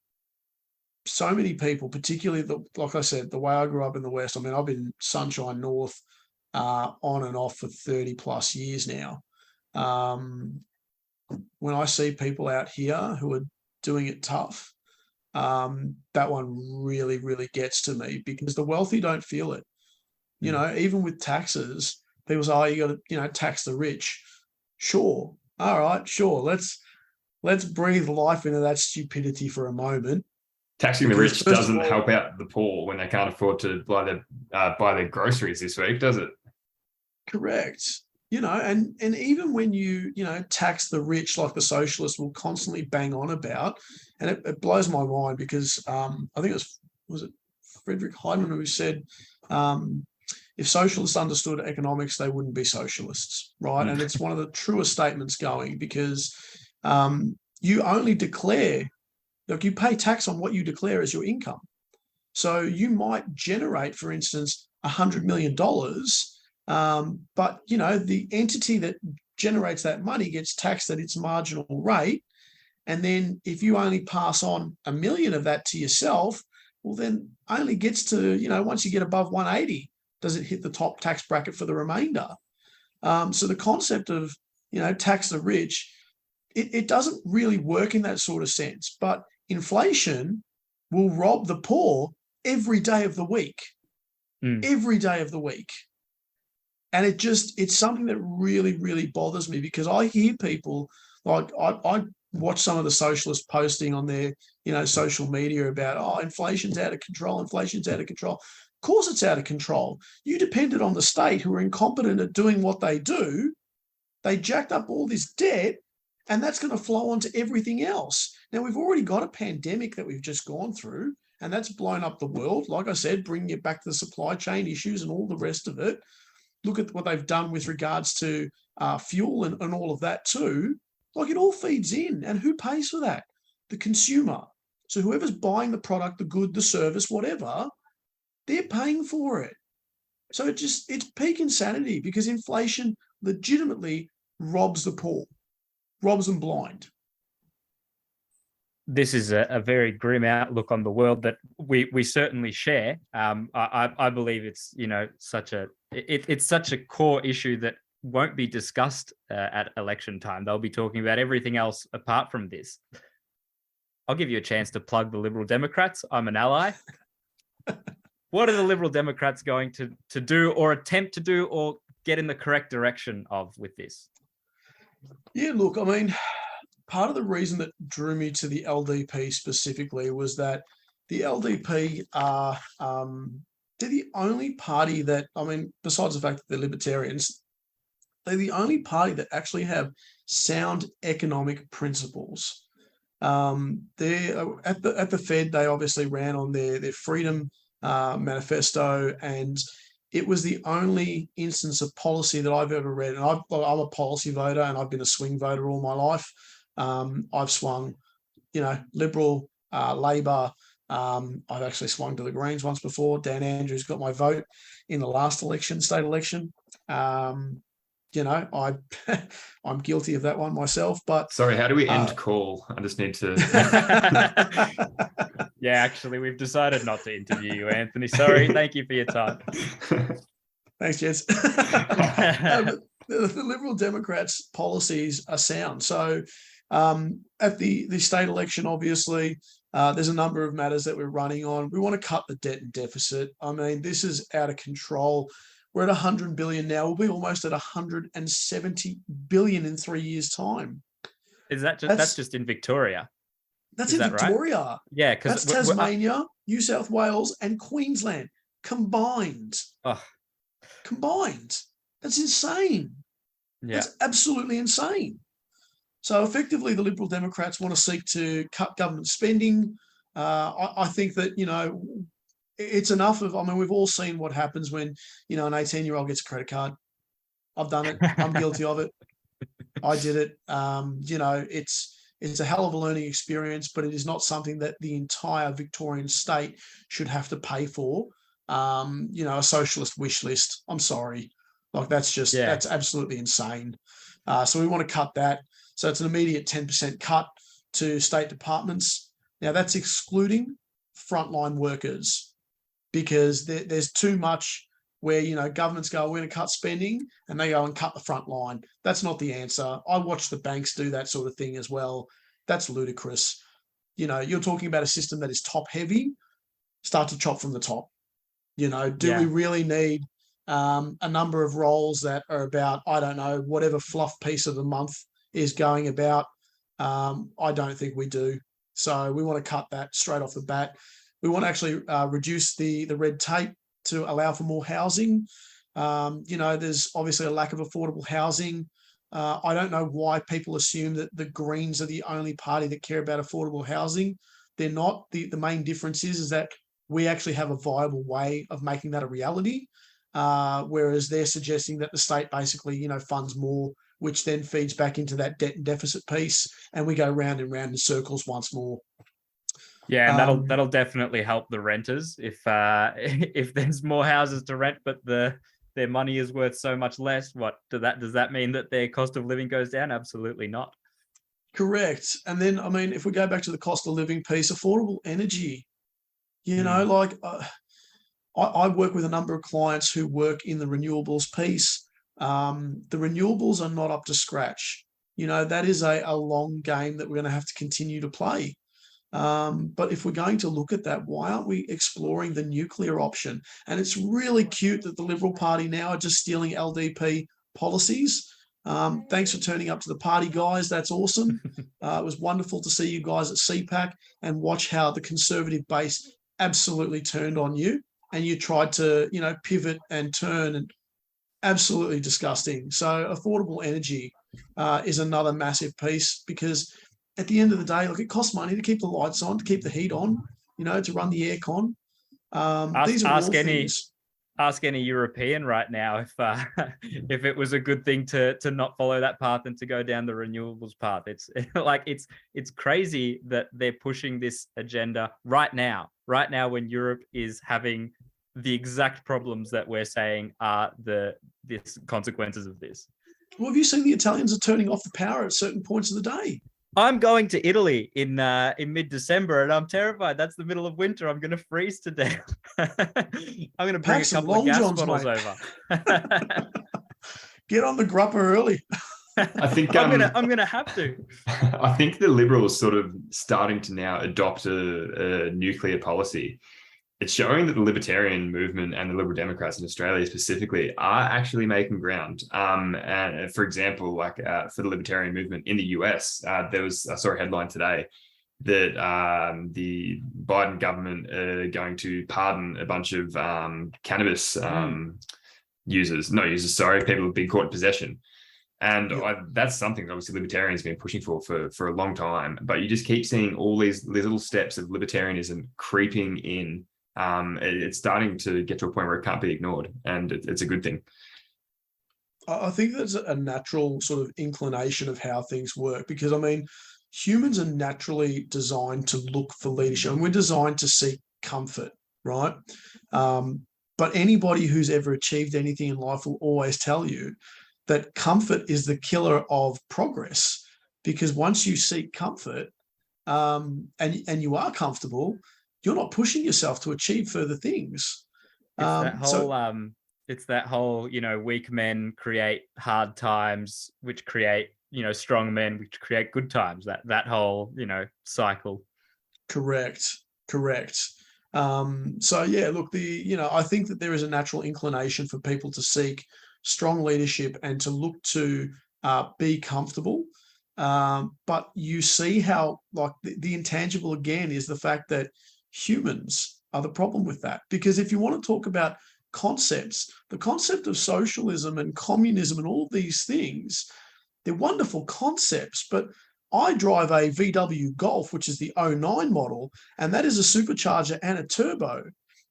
so many people, particularly like I said, the way I grew up in the West, I mean, I've been Sunshine North on and off for 30 plus years now. When I see people out here who are doing it tough, that one really, really gets to me, because the wealthy don't feel it. Even with taxes, people say, oh, you got to, tax the rich. Sure. All right, sure. Let's breathe life into that stupidity for a moment. Taxing the rich doesn't help out the poor when they can't afford to buy their groceries this week, does it? Correct. And even when you tax the rich, like the socialists will constantly bang on about, and it blows my mind, because I think was it Friedrich Heidemann who said, if socialists understood economics, they wouldn't be socialists, right? And it's one of the truest statements going, because you only declare, like, you pay tax on what you declare as your income. So you might generate, for instance, $100 million, but the entity that generates that money gets taxed at its marginal rate. And then if you only pass on $1 million of that to yourself, well, then only gets to, once you get above 180, does it hit the top tax bracket for the remainder? So the concept of, tax the rich, it doesn't really work in that sort of sense. But inflation will rob the poor every day of the week. Every day of the week. And it's something that really, really bothers me, because I hear people, like, I watch some of the socialists posting on their, social media about, oh, inflation's out of control. Of course it's out of control. You depended on the state, who are incompetent at doing what they do. They jacked up all this debt, and that's going to flow on to everything else. Now, we've already got a pandemic that we've just gone through, and that's blown up the world. Like I said, bringing it back to the supply chain issues and all the rest of it. Look at what they've done with regards to fuel and all of that too. Like, it all feeds in. And who pays for that? The consumer. So whoever's buying the product, the good, the service, whatever, they're paying for it. So it's peak insanity because inflation legitimately robs the poor, robs them blind. This is a very grim outlook on the world that we certainly share. I believe it's it's such a core issue that won't be discussed at election time. They'll be talking about everything else apart from this. I'll give you a chance to plug the Liberal Democrats. I'm an ally. What are the Liberal Democrats going to do or attempt to do or get in the correct direction of with this? Yeah, look, I mean, part of the reason that drew me to the LDP specifically was that the LDP are they're the only party that, I mean, besides the fact that they're libertarians, they're the only party that actually have sound economic principles. They at the Fed, they obviously ran on their freedom manifesto, and it was the only instance of policy that I've ever read. And I'm a policy voter, and I've been a swing voter all my life. I've swung, Liberal, Labor. I've actually swung to the Greens once before. Dan Andrews got my vote in the last election, state election. I'm guilty of that one myself. But sorry, how do we end call? I just need to. Yeah, actually, we've decided not to interview you, Anthony. Sorry. Thank you for your time. Thanks, Jess. The Liberal Democrats' policies are sound. So at the state election, obviously, there's a number of matters that we're running on. We want to cut the debt and deficit. I mean, this is out of control. We're at 100 billion now. We'll be almost at 170 billion in 3 years' time. Is that that's just in Victoria? That's in Victoria. Right? Yeah, because that's Tasmania, New South Wales, and Queensland combined. Oh. Combined. That's insane. Yeah. That's absolutely insane. So effectively, the Liberal Democrats want to seek to cut government spending. I think that, it's enough of, I mean, we've all seen what happens when, an 18-year-old gets a credit card. I've done it. I'm guilty of it. I did it. It's a hell of a learning experience, but it is not something that the entire Victorian state should have to pay for. A socialist wish list. I'm sorry. Like, that's absolutely insane. So we want to cut that. So it's an immediate 10% cut to state departments. Now, that's excluding frontline workers, because there's too much where, governments go, we're going to cut spending, and they go and cut the front line. That's not the answer. I watch the banks do that sort of thing as well. That's ludicrous. You're talking about a system that is top heavy. Start to chop from the top. Do we really need a number of roles that are about, I don't know, whatever fluff piece of the month is going about? I don't think we do. So we want to cut that straight off the bat. We want to actually reduce the red tape to allow for more housing. There's obviously a lack of affordable housing. I don't know why people assume that the Greens are the only party that care about affordable housing. They're not. The main difference is that we actually have a viable way of making that a reality, whereas they're suggesting that the state basically, funds more, which then feeds back into that debt and deficit piece, and we go round and round in circles once more. Yeah, and that'll definitely help the renters if there's more houses to rent, but their money is worth so much less. Does that mean that their cost of living goes down? Absolutely not. Correct. And then, I mean, if we go back to the cost of living piece, affordable energy, I work with a number of clients who work in the renewables piece. The renewables are not up to scratch. That is a long game that we're going to have to continue to play. But if we're going to look at that, why aren't we exploring the nuclear option? And it's really cute that the Liberal Party now are just stealing LDP policies. Thanks for turning up to the party, guys. That's awesome. It was wonderful to see you guys at CPAC and watch how the Conservative base absolutely turned on you, and you tried to, pivot and turn, and absolutely disgusting. So affordable energy is another massive piece, because at the end of the day, look, it costs money to keep the lights on, to keep the heat on, to run the aircon. These are all things. ask any European right now if if it was a good thing to not follow that path and to go down the renewables path. It's like it's crazy that they're pushing this agenda right now when Europe is having the exact problems that we're saying are the consequences of this. Well, have you seen the Italians are turning off the power at certain points of the day? I'm going to Italy in mid-December, and I'm terrified. That's the middle of winter. I'm going to freeze to death. I'm going to bring a couple of gas bottles over. Get on the grupper early. I think I'm gonna have to. I think the Liberals sort of starting to now adopt a nuclear policy. It's showing that the libertarian movement and the Liberal Democrats in Australia specifically are actually making ground. And for example, like for the libertarian movement in the US, I saw a headline today that the Biden government are going to pardon a bunch of cannabis people who've been caught in possession. And that's something that obviously libertarians have been pushing for a long time. But you just keep seeing all these little steps of libertarianism creeping in. It's starting to get to a point where it can't be ignored, and it's a good thing. I think that's a natural sort of inclination of how things work, because I mean, humans are naturally designed to look for leadership, and we're designed to seek comfort, right? But anybody who's ever achieved anything in life will always tell you that comfort is the killer of progress, because once you seek comfort and you are comfortable, you're not pushing yourself to achieve further things. It's that whole, weak men create hard times, which create, strong men, which create good times. That whole, cycle. Correct. So yeah, look, I think that there is a natural inclination for people to seek strong leadership and to look to be comfortable. But you see how, like, the intangible again is the fact that humans are the problem with that. Because if you want to talk about concepts, the concept of socialism and communism and all of these things, they're wonderful concepts, but I drive a VW Golf, which is the '09 model, and that is a supercharger and a turbo.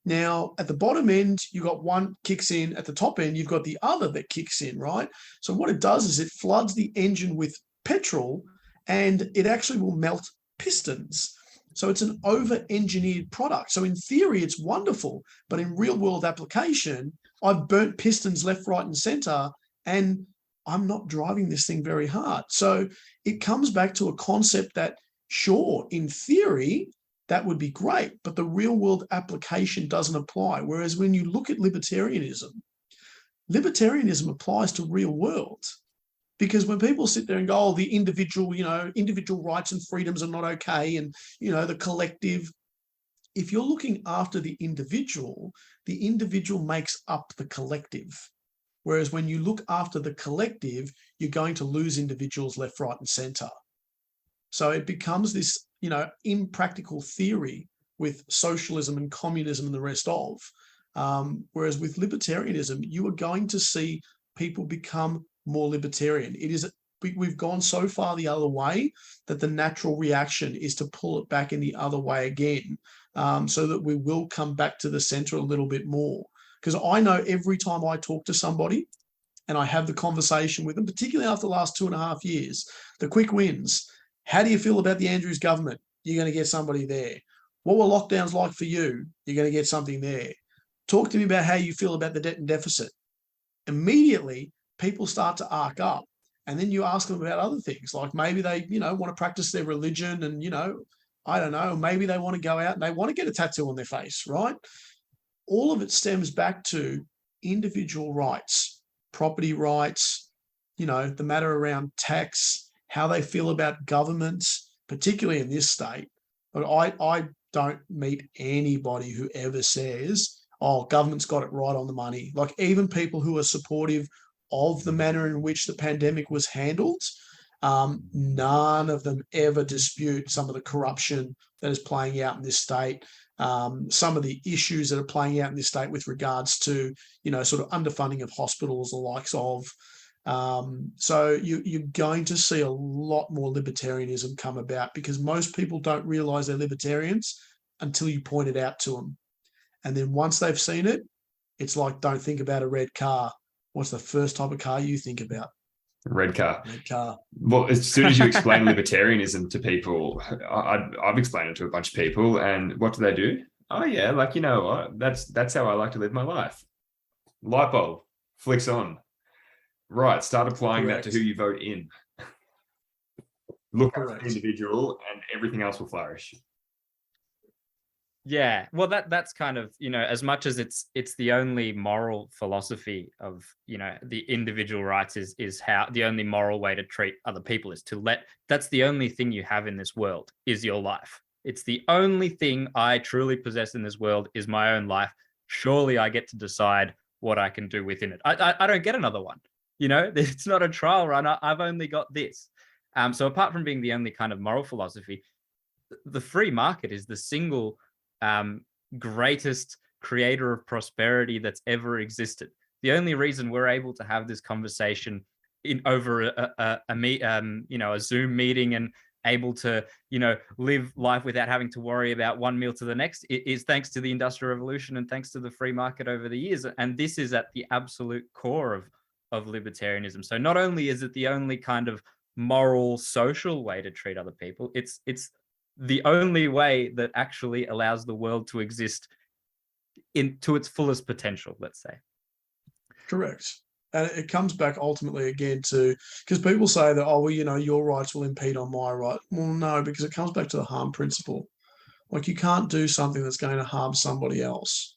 Now, at the bottom end, you've got one kicks in. At the top end, you've got the other that kicks in, right? So what it does is it floods the engine with petrol, and it actually will melt pistons. So it's an over-engineered product. So in theory, it's wonderful, but in real-world application, I've burnt pistons left, right, and center, and I'm not driving this thing very hard. So it comes back to a concept that, sure, in theory, that would be great, but the real-world application doesn't apply. Whereas when you look at libertarianism applies to real world. Because when people sit there and go, the individual rights and freedoms are not okay, and, the collective, if you're looking after the individual makes up the collective. Whereas when you look after the collective, you're going to lose individuals left, right, and center. So it becomes this, impractical theory with socialism and communism and the rest of. Whereas with libertarianism, you are going to see people become more libertarian. We've gone so far the other way that the natural reaction is to pull it back in the other way again, so that we will come back to the center a little bit more. Because I know every time I talk to somebody and I have the conversation with them, particularly after the last 2.5 years, the quick wins. How do you feel about the Andrews government? You're going to get somebody there. What were lockdowns like for you? You're going to get something there. Talk to me about how you feel about the debt and deficit. Immediately, people start to arc up. And then you ask them about other things, like maybe they, want to practice their religion and, I don't know, maybe they want to go out and they want to get a tattoo on their face, right? All of it stems back to individual rights, property rights, the matter around tax, how they feel about governments, particularly in this state. But I don't meet anybody who ever says, oh, government's got it right on the money. Like, even people who are supportive of the manner in which the pandemic was handled, none of them ever dispute some of the corruption that is playing out in this state, some of the issues that are playing out in this state with regards to, sort of underfunding of hospitals, the likes of. So you're going to see a lot more libertarianism come about, because most people don't realize they're libertarians until you point it out to them. And then once they've seen it, It's like, don't think about a red car. What's the first type of car you think about? Red car. Red car. Well, as soon as you explain libertarianism to people, I've explained it to a bunch of people, and what do? Oh yeah, like, you know what? That's how I like to live my life. Light bulb flicks on. Right, start applying that to who you vote in. Look at the individual, and everything else will flourish. Yeah, well, that's kind of, you know, as much as it's the only moral philosophy of, you know, the individual rights is how the only moral way to treat other people is to that's the only thing you have in this world is your life. It's the only thing I truly possess in this world is my own life. Surely I get to decide what I can do within it. I don't get another one. You know, it's not a trial run. I've only got this. So apart from being the only kind of moral philosophy, the free market is the single greatest creator of prosperity that's ever existed. The only reason we're able to have this conversation over a Zoom meeting and able to, you know, live life without having to worry about one meal to the next is thanks to the Industrial Revolution and thanks to the free market over the years. And this is at the absolute core of libertarianism. So not only is it the only kind of moral, social way to treat other people, it's the only way that actually allows the world to exist to its fullest potential, let's say. Correct. And it comes back ultimately again to, because people say that, oh, well, you know, your rights will impede on my right. Well, no, because it comes back to the harm principle. Like, you can't do something that's going to harm somebody else.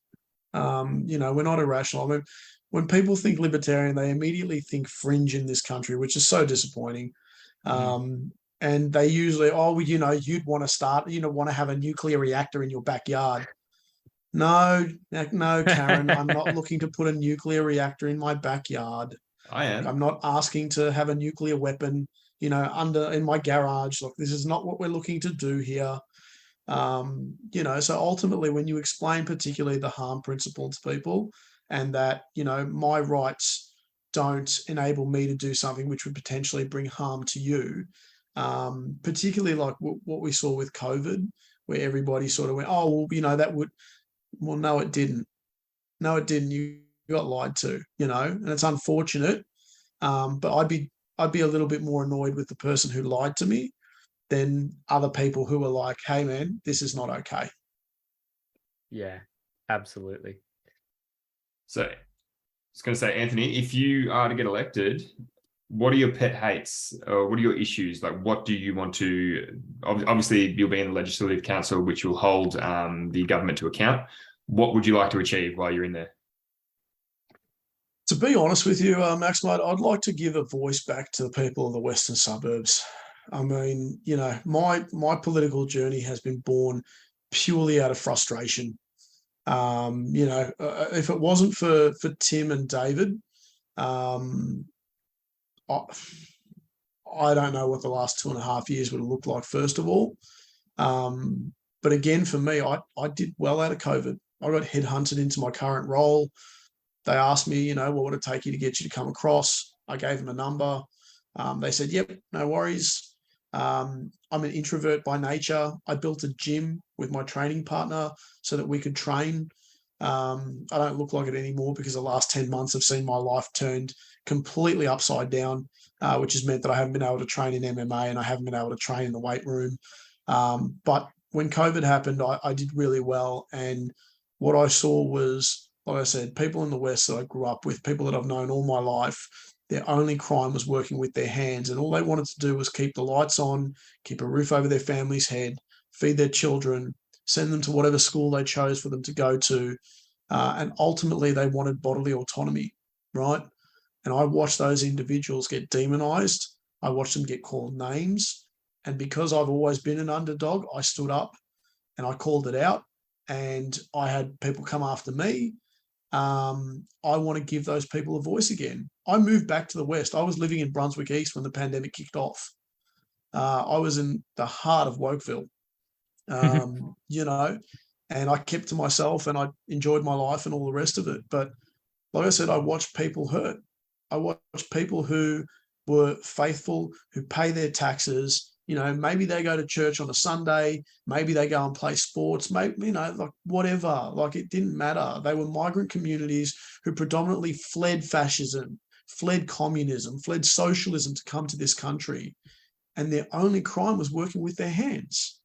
You know, we're not irrational. I mean, when people think libertarian, they immediately think fringe in this country, which is so disappointing. And they usually, oh, well, you know, you'd want to start, you know, want to have a nuclear reactor in your backyard. No, Karen, I'm not looking to put a nuclear reactor in my backyard. I am. I'm not asking to have a nuclear weapon, you know, in my garage. Look, this is not what we're looking to do here. You know, so ultimately, when you explain particularly the harm principle to people, and that, you know, my rights don't enable me to do something which would potentially bring harm to you, particularly like what we saw with COVID, where everybody sort of went, oh, well, you know, that would. Well, no, it didn't. No, it didn't. You got lied to, you know, and it's unfortunate. But I'd be a little bit more annoyed with the person who lied to me than other people who are like, hey, man, this is not okay. Yeah, absolutely. So I was going to say, Anthony, if you are to get elected, what are your pet hates? Or what are your issues? Like, what do you want to, obviously you'll be in the Legislative Council, which will hold the government to account. What would you like to achieve while you're in there? To be honest with you, Max, mate, I'd like to give a voice back to the people of the western suburbs. I mean, you know, my political journey has been born purely out of frustration. You know, if it wasn't for Tim and David, I don't know what the last 2.5 years would have looked like, first of all. But again, for me, I did well out of COVID. I got headhunted into my current role. They asked me, you know, what would it take you to get you to come across? I gave them a number. They said, yep, no worries. I'm an introvert by nature. I built a gym with my training partner so that we could train. I don't look like it anymore because the last 10 months have seen my life turned completely upside down, which has meant that I haven't been able to train in MMA and I haven't been able to train in the weight room. But when COVID happened, I did really well. And what I saw was, like I said, people in the West that I grew up with, people that I've known all my life, their only crime was working with their hands. And all they wanted to do was keep the lights on, keep a roof over their family's head, feed their children, send them to whatever school they chose for them to go to. And ultimately, they wanted bodily autonomy, right? And I watched those individuals get demonized. I watched them get called names. And because I've always been an underdog, I stood up and I called it out. And I had people come after me. I want to give those people a voice again. I moved back to the West. I was living in Brunswick East when the pandemic kicked off. I was in the heart of Wokeville, you know, and I kept to myself and I enjoyed my life and all the rest of it. But like I said, I watched people hurt. I watched people who were faithful, who pay their taxes, maybe they go to church on a Sunday, maybe they go and play sports, maybe, like whatever, like it didn't matter. They were migrant communities who predominantly fled fascism, fled communism, fled socialism to come to this country. And their only crime was working with their hands.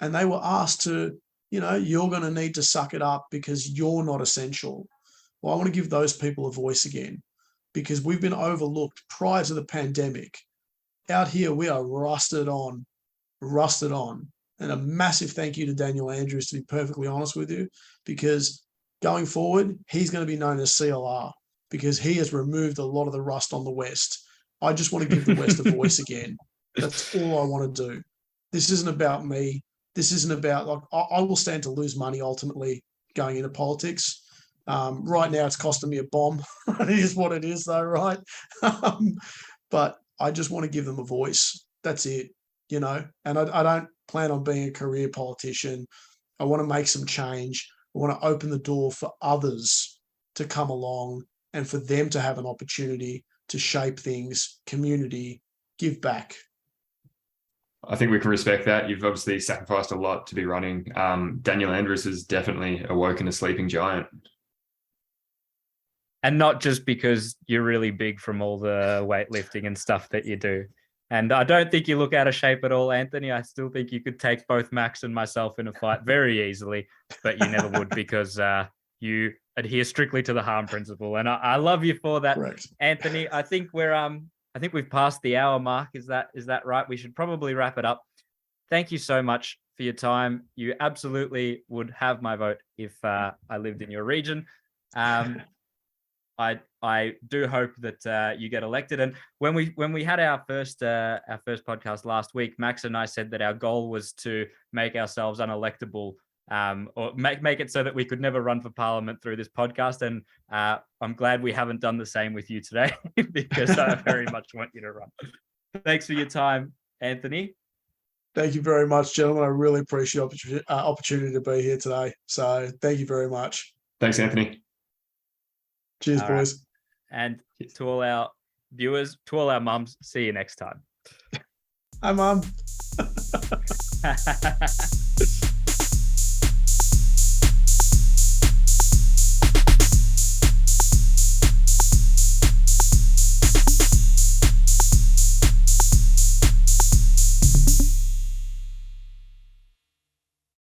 And they were asked to, you're going to need to suck it up because you're not essential. Well, I want to give those people a voice again, because we've been overlooked prior to the pandemic. Out here, we are rusted on. And a massive thank you to Daniel Andrews, to be perfectly honest with you, because going forward, he's going to be known as CLR because he has removed a lot of the rust on the West. I just want to give the West a voice again. That's all I want to do. This isn't about me. This isn't about, like, I will stand to lose money ultimately going into politics. Right now, it's costing me a bomb. It is what it is, though, right? But I just want to give them a voice. That's it, And I don't plan on being a career politician. I want to make some change. I want to open the door for others to come along and for them to have an opportunity to shape things, community, give back. I think we can respect that. You've obviously sacrificed a lot to be running. Daniel Andrews has definitely awoken a sleeping giant. And not just because you're really big from all the weightlifting and stuff that you do. And I don't think you look out of shape at all, Anthony. I still think you could take both Max and myself in a fight very easily, but you never would because you adhere strictly to the harm principle. And I love you for that, Correct. Anthony. I think we've passed the hour mark. Is that right? We should probably wrap it up. Thank you so much for your time. You absolutely would have my vote if I lived in your region. I do hope that you get elected. And when we had our first podcast last week, Max and I said that our goal was to make ourselves unelectable, or make it so that we could never run for parliament through this podcast. And I'm glad we haven't done the same with you today because I very much want you to run. Thanks for your time, Anthony. Thank you very much, gentlemen. I really appreciate the opportunity to be here today. So thank you very much. Thanks, Anthony. Cheers, all boys. Right. And to all our viewers, to all our mums, see you next time. Hi, Mum.